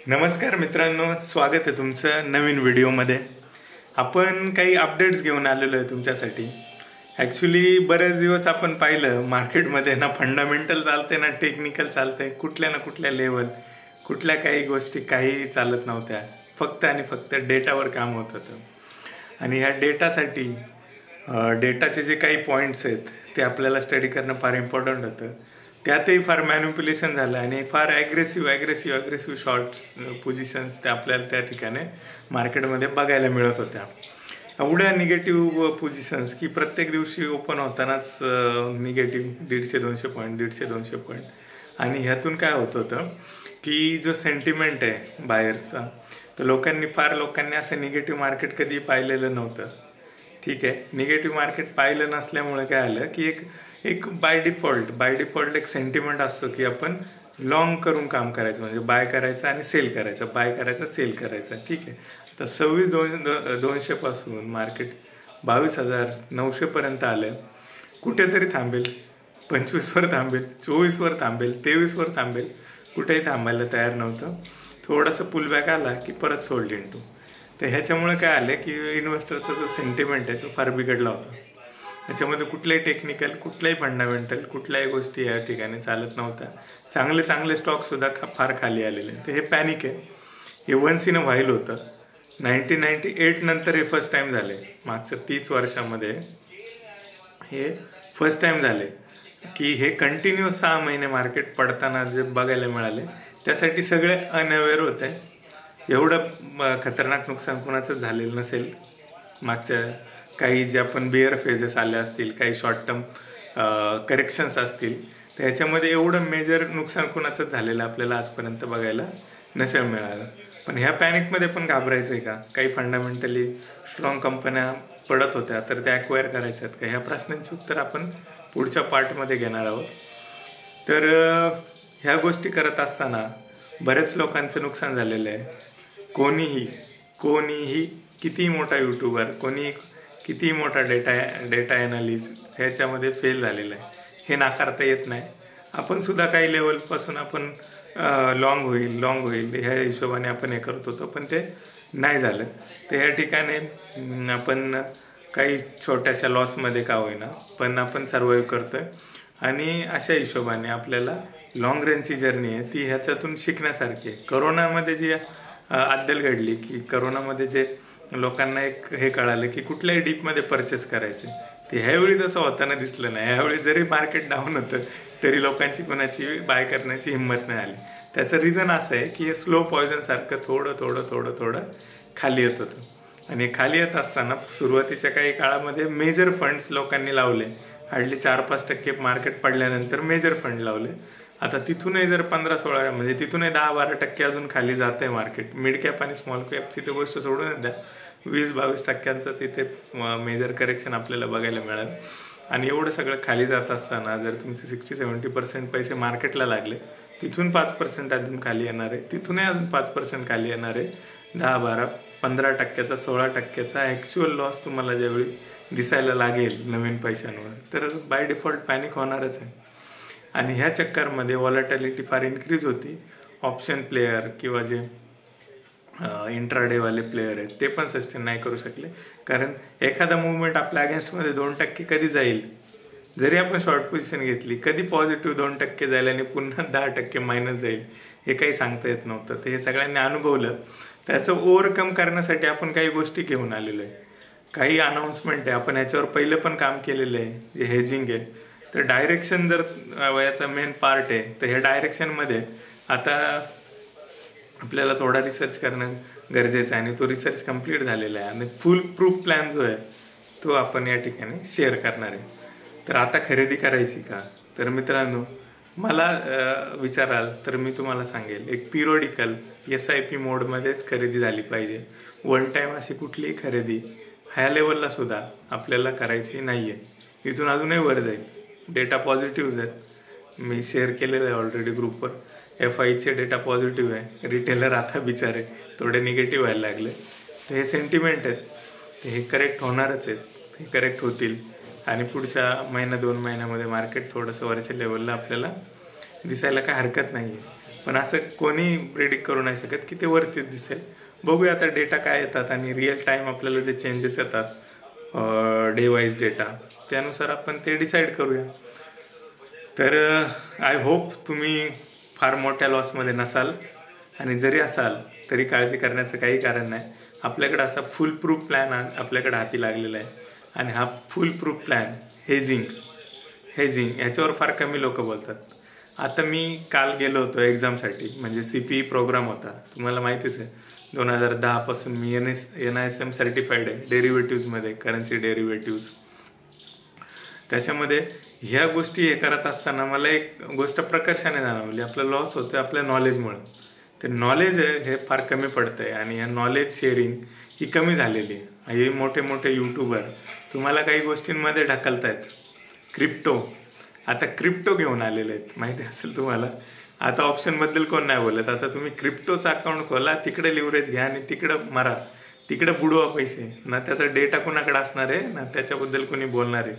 नमस्कार मित्रांनो, स्वागत आहे तुमचं नवीन व्हिडिओमध्ये। आपण काही अपडेट्स घेऊन आलेलो आहे तुमच्यासाठी। ॲक्च्युली बरेच दिवस आपण पाहिलं मार्केटमध्ये ना फंडामेंटल चालते ना टेक्निकल चालते, कुठल्या ना कुठल्या लेवल कुठल्या काही गोष्टी काही चालत नव्हत्या, फक्त आणि फक्त डेटावर काम होत होतं। आणि ह्या डेटासाठी डेटाचे जे काही पॉईंट्स आहेत ते आपल्याला स्टडी करणं फार इम्पॉर्टंट होतं। त्यातही फार मॅनिप्युलेशन झालं आणि फार ॲग्रेसिव्ह शॉर्ट पोझिशन्स ते आपल्याला त्या ठिकाणी मार्केटमध्ये बघायला मिळत होत्या। एवढ्या निगेटिव्ह पोझिशन्स की प्रत्येक दिवशी ओपन होतानाच निगेटिव्ह 150-200 पॉईंट। आणि ह्यातून काय होत होतं की जो सेंटिमेंट आहे बायरचा, तर लोकांनी असं निगेटिव्ह मार्केट कधी पाहिलेलं नव्हतं। ठीक आहे, निगेटिव्ह मार्केट पाहिलं नसल्यामुळे काय आलं की एक बाय डिफॉल्ट एक सेंटिमेंट असतो की आपण लॉंग करून काम करायचं, म्हणजे बाय करायचं आणि सेल करायचं, बाय करायचं सेल करायचं। ठीक आहे, आता 26,200 पासून मार्केट 22,900 पर्यंत आलं। कुठेतरी थांबेल, 25वर थांबेल, 24वर थांबेल, 23वर थांबेल, कुठेही थांबायला तयार नव्हतं। थोडंसं पुलबॅक आला की परत सोल्ड इंटू। तर ह्याच्यामुळे काय आलं की इन्व्हेस्टरचा जो सेंटिमेंट आहे तो फार बिघडला होता। याच्यामध्ये कुठल्याही टेक्निकल, कुठल्याही फंडामेंटल, कुठल्याही गोष्टी या ठिकाणी चालत नव्हत्या। चांगले स्टॉकसुद्धा फार खाली आलेले। तर हे पॅनिक आहे, हे वन्स इन अ व्हाईल होतं। 1998 नंतर हे फर्स्ट टाइम झाले, मागच्या 30 वर्षामध्ये हे फर्स्ट टाइम झाले की हे कंटिन्यू 6 महिने मार्केट पडताना जे बघायला मिळाले। त्यासाठी सगळे अनअवेअर होते। एवढं खतरनाक नुकसान कोणाचं झालेलं नसेल। मागच्या काही जे आपण बेअर फेजेस आले असतील, काही शॉर्ट टर्म करेक्शन्स असतील, तर ह्याच्यामध्ये एवढं मेजर नुकसान कोणाचं झालेलं आपल्याला आजपर्यंत बघायला नसेल मिळालं। पण ह्या पॅनिकमध्ये पण घाबरायचं आहे का? काही फंडामेंटली स्ट्रॉंग कंपन्या पडत होत्या, तर त्या ॲक्वायर करायच्या आहेत का? ह्या प्रश्नांची उत्तर आपण पुढच्या पार्टमध्ये घेणार आहोत। तर ह्या गोष्टी करत असताना बरेच लोकांचं नुकसान झालेलं आहे। कोणीही कितीही मोठा यूट्यूबर, कोणी कितीही मोठा डेटा ॲनालिस्ट ह्याच्यामध्ये फेल झालेला आहे, हे नाकारता येत नाही। आपण सुद्धा काही लेवलपासून आपण लॉंग होईल ह्या हिशोबाने आपण हे करत होतो, पण ते नाही झालं। तर ह्या ठिकाणी आपण काही छोट्याशा लॉसमध्ये का होईना पण आपण सर्वाईव्ह करतोय। आणि अशा हिशोबाने आपल्याला लॉंग रेंजची जर्नी आहे ती ह्याच्यातून शिकण्यासारखी आहे। करोनामध्ये जी अद्दल घडली की करोनामध्ये जे लोकांना एक हे कळालं की कुठल्याही डीपमध्ये परचेस करायचे, ते ह्यावेळी तसं होताना दिसलं नाही। ह्यावेळी जरी मार्केट डाऊन होतं तरी लोकांची कोणाची बाय करण्याची हिंमत नाही आली। त्याचं रिझन असं आहे की हे स्लो पॉयझनसारखं थोडं खाली येत होतं। आणि खाली येत असताना सुरुवातीच्या काही काळामध्ये मेजर फंड्स लोकांनी लावले, हार्डली 4-5% मार्केट पडल्यानंतर मेजर फंड लावले। आता तिथूनही जर 15-16 म्हणजे तिथूनही 10-12% अजून खाली जात आहे मार्केट। मिड कॅप आणि स्मॉल कॅपची तर गोष्ट सोडून द्या, 20-22% तिथे मेजर करेक्शन आपल्याला बघायला मिळालं। आणि एवढं सगळं खाली जात असताना जर तुमचे 60-70% पैसे मार्केटला लागले, तिथून 5% अजून खाली येणार आहे, तिथूनही अजून 5% खाली येणार आहे। 10-12-15%चा 16%चा ॲक्च्युअल लॉस तुम्हाला ज्यावेळी दिसायला लागेल नवीन पैशांवर, तर बाय डिफॉल्ट पॅनिक होणारच आहे। आणि ह्या चक्करमध्ये व्हॉलॅटिलिटी फार इन्क्रीज होती। ऑप्शन प्लेयर किंवा जे इंट्राडेवाले प्लेयर आहेत ते पण सस्टेन नाही करू शकले, कारण एखादा मुवमेंट आपल्या अगेन्स्टमध्ये 2% कधी जाईल, जरी आपण शॉर्ट पोझिशन घेतली, कधी पॉझिटिव्ह 2% जाईल आणि पुन्हा 10% मायनस जाईल, हे काही सांगता येत नव्हतं। तर हे सगळ्यांनी अनुभवलं। त्याचं ओव्हरकम करण्यासाठी आपण काही गोष्टी घेऊन आलेलो आहे, काही अनाऊन्समेंट आहे। आपण ह्याच्यावर पहिलं पण काम केलेलं आहे, जे हेजिंग आहे। तर डायरेक्शन जर याचा मेन पार्ट आहे, तर ह्या डायरेक्शनमध्ये आता आपल्याला थोडा रिसर्च करणं गरजेचं आहे आणि तो रिसर्च कंप्लीट झालेला आहे। आणि फुल प्रूफ प्लॅन जो आहे तो आपण या ठिकाणी शेअर करणार आहे। तर आता खरेदी करायची का? तर मित्रांनो, मला विचाराल तर मी तुम्हाला सांगेल, एक पिरियडिकल SIP मोडमध्येच खरेदी झाली पाहिजे। वन टाईम अशी कुठलीही खरेदी ह्या लेवलला सुद्धा आपल्याला करायची नाही आहे। इथून अजूनही वर जाईल। डेटा पॉझिटिव्ह आहेत, मी शेअर केलेलं आहे ऑलरेडी ग्रुपवर। FIचे डेटा पॉझिटिव्ह आहे, रिटेलर आता बिचारे थोडे निगेटिव्ह व्हायला लागले। तर हे सेंटिमेंट आहेत, ते हे करेक्ट होणारच आहेत, हे करेक्ट होतील। आणि पुढच्या 1-2 महिन्यामध्ये मार्केट थोडंसं वरच्या लेवलला आपल्याला दिसायला काय हरकत नाही आहे। पण असं कोणी प्रेडिक्ट करू नाही शकत की ते वरतीच दिसेल. बघूया आता डेटा काय येतात आणि रिअल टाईम आपल्याला जे चेंजेस येतात डे वाईज डेटा, त्यानुसार आपण ते डिसाईड करूया. तर आय होप तुम्ही फार मोठ्या लॉसमध्ये नसाल, आणि जरी असाल तरी काळजी करण्याचं काही कारण नाही. आपल्याकडे असा फुल प्रूफ प्लॅन आपल्याकडे हाती लागलेला आहे, आणि हा फुल प्रूफ प्लॅन हेजिंग याच्यावर फार कमी लोक बोलतात. आता मी काल गेलो होतो एक्झामसाठी, म्हणजे CPE प्रोग्राम होता, तुम्हाला माहितीच आहे. 2010 पासून मी NISM सर्टिफाईड आहे डेरिव्हेटिव्हजमध्ये, करन्सी डेरिव्हेटिव्ज. त्याच्यामध्ये ह्या गोष्टी हे करत असताना मला एक गोष्ट प्रकर्षाने जाणवली, आपलं लॉस होतं आपल्या नॉलेजमुळं. ते नॉलेज आहे हे फार कमी पडतं आहे, आणि ह्या नॉलेज शेअरिंग ही कमी झालेली आहे. हे मोठे मोठे यूट्यूबर तुम्हाला काही गोष्टींमध्ये ढकलतायत. आता क्रिप्टो घेऊन आलेले आहेत, माहिती असेल तुम्हाला. आता ऑप्शनबद्दल कोण नाही बोलत, आता तुम्ही क्रिप्टोचं अकाउंट खोला, तिकडे लिव्हरेज घ्या आणि तिकडं मरा, तिकडे बुडवा पैसे. ना त्याचा डेटा कोणाकडे असणार आहे, ना त्याच्याबद्दल कोणी बोलणार आहे.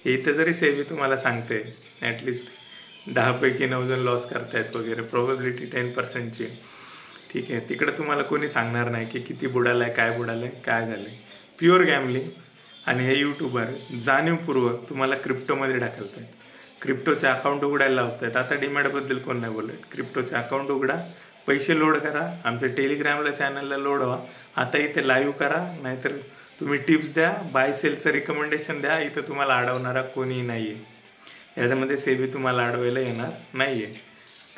हे इथं जरी सेबी तुम्हाला सांगते ॲटलिस्ट 10 पैकी 9 जण लॉस करतायत वगैरे, प्रोबॅबिलिटी 10%ची, ठीक आहे. तिकडे तुम्हाला कोणी सांगणार नाही की किती बुडालाय, काय बुडालंय, काय झालंय. Pure gambling. आणि हे यूट्यूबर जाणीवपूर्वक तुम्हाला क्रिप्टोमध्ये ढकलत आहेत, क्रिप्टोचे अकाउंट उघडायला लावत आहेत. आता डीमॅटबद्दल कोण नाही बोलत. क्रिप्टोचे अकाउंट उघडा, पैसे लोड करा, आमच्या टेलिग्रामला चॅनलला लोड व्हा, आता इथे लाईव्ह करा, नाहीतर तुम्ही टिप्स द्या, बाय सेलचं रिकमेंडेशन द्या. इथं तुम्हाला अडवणारा कोणीही नाही आहे, याच्यामध्ये सेबी तुम्हाला अडवायला येणार नाही आहे.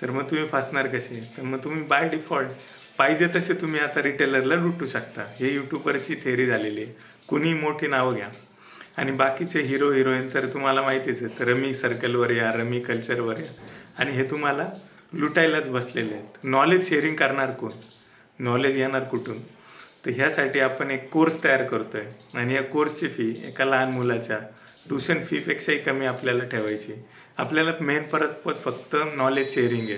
तर मग तुम्ही फसणार कसे? तर मग तुम्ही बाय डिफॉल्ट पाहिजे तसे तुम्ही आता रिटेलरला लुटू शकता. हे यूट्यूबरची थेअरी झालेली आहे. कुणी मोठी नावं घ्या, आणि बाकीचे हिरो हिरोईन तर तुम्हाला माहितीच आहे, तर रमी सर्कलवर या, रमी कल्चरवर या, आणि हे तुम्हाला लुटायलाच बसलेले आहेत. नॉलेज शेअरिंग करणार कोण? नॉलेज येणार कुठून? तर ह्यासाठी आपण एक कोर्स तयार करतो आहे, आणि या कोर्सची फी एका लहान मुलाच्या ट्युशन फीपेक्षाही कमी आपल्याला ठेवायची. आपल्याला मेन पर्पज फक्त नॉलेज शेअरिंग आहे.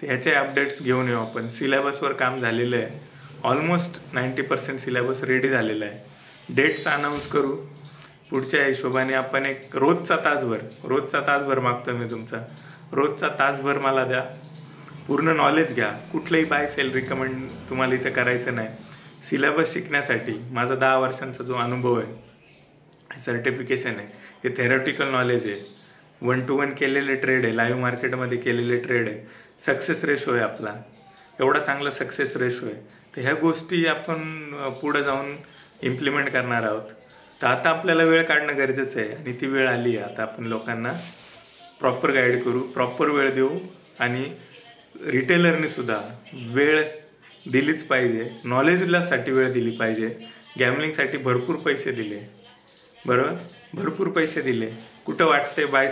तर ह्याचे अपडेट्स घेऊन येऊ आपण. सिलेबसवर काम झालेलं आहे, ऑलमोस्ट 90% सिलेबस रेडी झालेला आहे. डेट्स अनाऊन्स करू. पुढच्या हिशोबाने आपण एक रोजचा तासभर मागतो मी तुमचा. रोजचा तासभर मला द्या, पूर्ण नॉलेज घ्या. कुठलंही बाय सेल रिकमेंड तुम्हाला इथे करायचं नाही. सिलेबस शिकण्यासाठी माझा 10 वर्षांचा जो अनुभव आहे, सर्टिफिकेशन आहे, हे थेरॉटिकल नॉलेज आहे, 1 to 1 केलेले ट्रेड आहे, लाईव्ह मार्केटमध्ये केलेले ट्रेड आहे, सक्सेस रेशो आहे आपला, एवढा चांगला सक्सेस रेशो आहे. तर ह्या गोष्टी आपण पुढे जाऊन इम्प्लिमेंट करणार आहोत. तर आता आपल्याला वेळ काढणं गरजेचं आहे, आणि ती वेळ आली आहे. आता आपण लोकांना प्रॉपर गाईड करू, प्रॉपर वेळ देऊ, आणि रिटेलरने सुद्धा वेळ दिलीच पाहिजे. नॉलेजसाठी वेळ दिली पाहिजे. गॅमलिंगसाठी भरपूर पैसे दिले, बरोबर, भरपूर पैसे दिले. कुठं वाटते बाय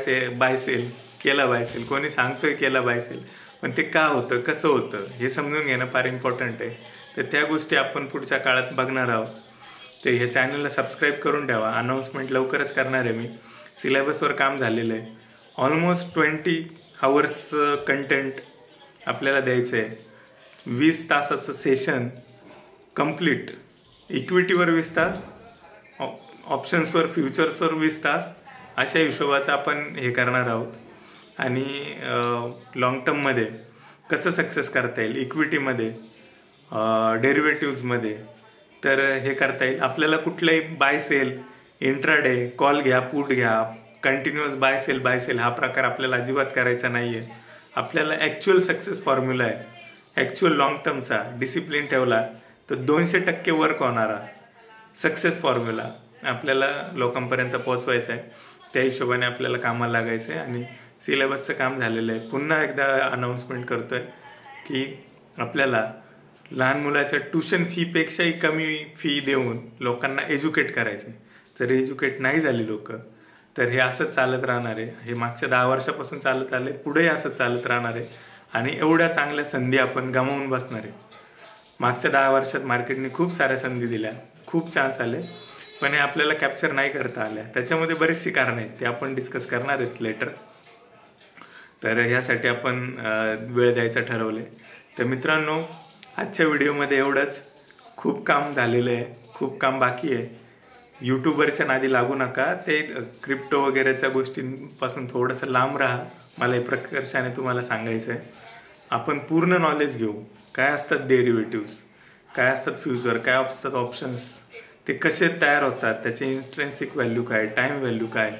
सेल केला, बाय सेल कोणी सांगतोय केला बाय सेल, पण ते का होतं, कसं होतं, हे समजून घेणं फार इम्पॉर्टंट आहे. तर त्या गोष्टी आपण पुढच्या काळात बघणार आहोत. तर ह्या चॅनलला सबस्क्राईब करून ठेवा. अनाऊन्समेंट लवकरच करणार आहे मी. सिलेबसवर काम झालेलं आहे. ऑलमोस्ट 20 hours कंटेंट आपल्याला द्यायचं आहे. 20 तासाचं सेशन कम्प्लीट. इक्विटीवर 20 तास, ऑप्शन्सवर, फ्युचर्सवर 20 तास, अशा हिशोबाचं आपण हे करणार आहोत. आणि लॉंग टर्ममध्ये कसं सक्सेस करता येईल, इक्विटीमध्ये, डेरिव्हेटिव्जमध्ये, तर हे करता येईल. आपल्याला कुठलाही बाय सेल, इंट्राडे, कॉल घ्या, पुट घ्या, कंटिन्युअस बाय सेल हा प्रकार आपल्याला अजिबात करायचा नाही आहे. आपल्याला ॲक्च्युअल सक्सेस फॉर्म्युला आहे, ॲक्च्युअल लॉंग टर्मचा डिसिप्लिन ठेवला तर 200% वर्क होणारा सक्सेस फॉर्म्युला आपल्याला लोकांपर्यंत पोहोचवायचा आहे. त्या हिशोबाने आपल्याला कामाला लागायचं आहे. आणि सिलेबसचं काम झालेलं आहे. पुन्हा एकदा अनाऊन्समेंट करतो आहे की आपल्याला लहान मुलाच्या ट्युशन फीपेक्षाही कमी फी देऊन लोकांना एज्युकेट करायचं आहे. जर एज्युकेट नाही झाली लोक, तर हे असंच चालत राहणार आहे. हे मागच्या 10 वर्षापासून चालत आलं आहे, पुढेही असंच चालत राहणार आहे. आणि एवढ्या चांगल्या संधी आपण गमावून बसणार आहे. मागच्या 10 वर्षात मार्केटने खूप साऱ्या संधी दिल्या, खूप चान्स आले, पण हे आपल्याला कॅप्चर नाही करता आल्या. त्याच्यामध्ये बरीचशी कारणं आहेत, ते आपण डिस्कस करणार आहेत लेटर. तर ह्यासाठी आपण वेळ द्यायचा ठरवलं आहे. तर मित्रांनो, आजच्या व्हिडिओमध्ये एवढंच. खूप काम झालेलं आहे, खूप काम बाकी आहे. यूट्यूबरच्या नादी लागू नका. ते क्रिप्टो वगैरेच्या गोष्टींपासून थोडंसं लांब राहा. मला हे प्रकर्षाने तुम्हाला सांगायचं आहे. आपण पूर्ण नॉलेज घेऊ. काय असतात डेरिव्हेटिव्स, काय असतात फ्युचर, काय असतात ऑप्शन्स, ते कसे तयार होतात, त्याचे इंट्रेन्सिक व्हॅल्यू काय, टाईम व्हॅल्यू काय,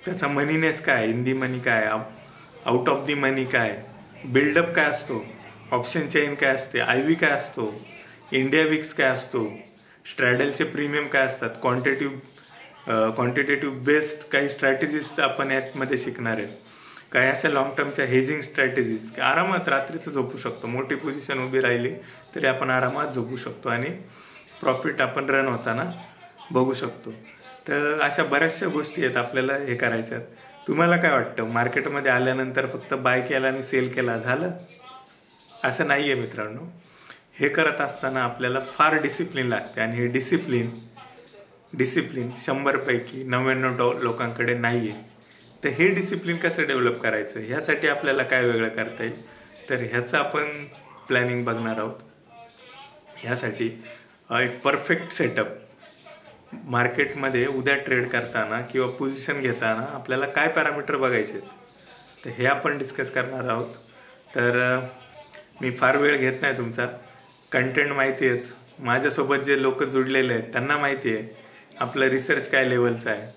त्याचा मनीनेस काय, इन दी मनी काय, आउट ऑफ दी मनी काय, बिल्डअप काय असतो, ऑप्शन चेन काय असते, आय व्ही काय असतो, इंडिया विक्स काय असतो, स्ट्रॅडलचे प्रीमियम काय असतात, क्वांटिटेटिव्ह बेस्ड काही स्ट्रॅटेजीज आपण यामध्ये शिकणार आहे. काही अशा लॉंग टर्मच्या हेजिंग स्ट्रॅटेजीज आरामात रात्रीचं झोपू शकतो. मोठी पोझिशन उभी राहिली तरी आपण आरामात झोपू शकतो आणि प्रॉफिट आपण रन होताना बघू शकतो. तर अशा बऱ्याचशा गोष्टी आहेत आपल्याला हे करायच्यात. तुम्हाला काय वाटतं, मार्केटमध्ये आल्यानंतर फक्त बाय केला आणि सेल केला झालं? असं नाही आहे मित्रांनो. हे करत असताना आपल्याला फार डिसिप्लिन लागते आणि हे डिसिप्लिन 100पैकी 99 लोकांकडे नाही आहे. तर हे डिसिप्लिन कसं डेव्हलप करायचं, ह्यासाठी आपल्याला काय वेगळं करता येईल, तर ह्याचं आपण प्लॅनिंग बघणार आहोत. ह्यासाठी एक परफेक्ट सेटअप, मार्केटमध्ये उद्या ट्रेड करताना किंवा पोझिशन घेताना आपल्याला काय पॅरामीटर बघायचे आहेत, तर हे आपण डिस्कस करणार आहोत. तर मी फार वेळ घेत नाही तुमचा. कंटेंट माहिती आहेत, माझ्यासोबत जे लोक जुडलेले आहेत त्यांना माहिती आहे आपलं रिसर्च काय लेवलचं आहे,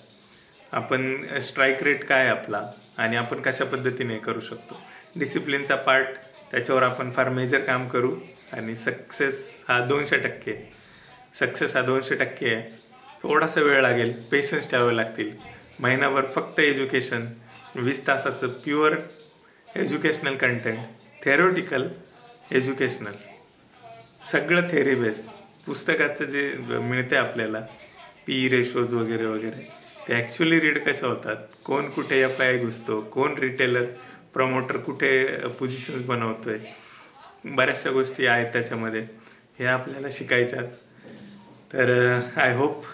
आपण स्ट्राईक रेट काय आपला, आणि आपण कशा पद्धतीने करू शकतो. डिसिप्लिनचा पार्ट, त्याच्यावर आपण फार मेजर काम करू आणि सक्सेस हा 200% आहे. थोडासा वेळ लागेल, पेशन्स ठेवावे लागतील. महिनाभर फक्त एज्युकेशन, 20 तासाचं pure educational content, theoretical, educational, सगळं थेरी बेस. पुस्तकाचं जे मिळते आपल्याला पी रेशोज वगैरे वगैरे, ते ॲक्च्युली रीड कशा होतात, कोण कुठे FII घुसतो, कोण रिटेलर प्रमोटर कुठे पोझिशन्स बनवतोय, बऱ्याचशा गोष्टी आहेत त्याच्यामध्ये, हे आपल्याला शिकायच्यात. तर आय होप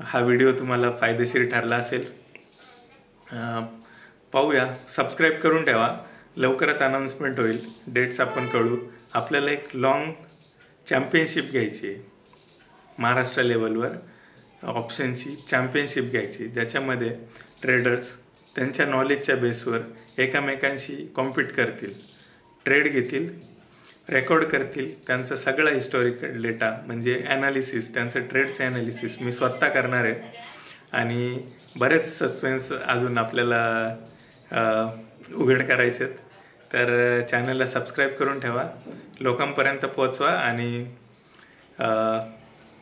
हा व्हिडिओ तुम्हाला फायदेशीर ठरला असेल. पाहूया, सबस्क्राईब करून ठेवा, लवकरच अनाऊन्समेंट होईल, डेट्स आपण कळू. आपल्याला एक लॉंग चॅम्पियनशिप घ्यायची आहे, महाराष्ट्र लेवलवर ऑप्शनची चॅम्पियनशिप घ्यायची, ज्याच्यामध्ये ट्रेडर्स त्यांच्या नॉलेजच्या बेसवर एकमेकांशी कॉम्पीट करतील, ट्रेड घेतील, रेकॉर्ड करतील, त्यांचा सगळा हिस्टॉरिकल डेटा म्हणजे ॲनालिसिस, त्यांचं ट्रेडचं ॲनालिसिस मी स्वतः करणार आहे. आणि बरेच सस्पेन्स अजून आपल्याला उघड करायचे आहेत. तर चॅनलला सबस्क्राईब करून ठेवा, लोकांपर्यंत पोहोचवा आणि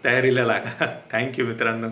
तयारीला लागा. थँक्यू मित्रांनो.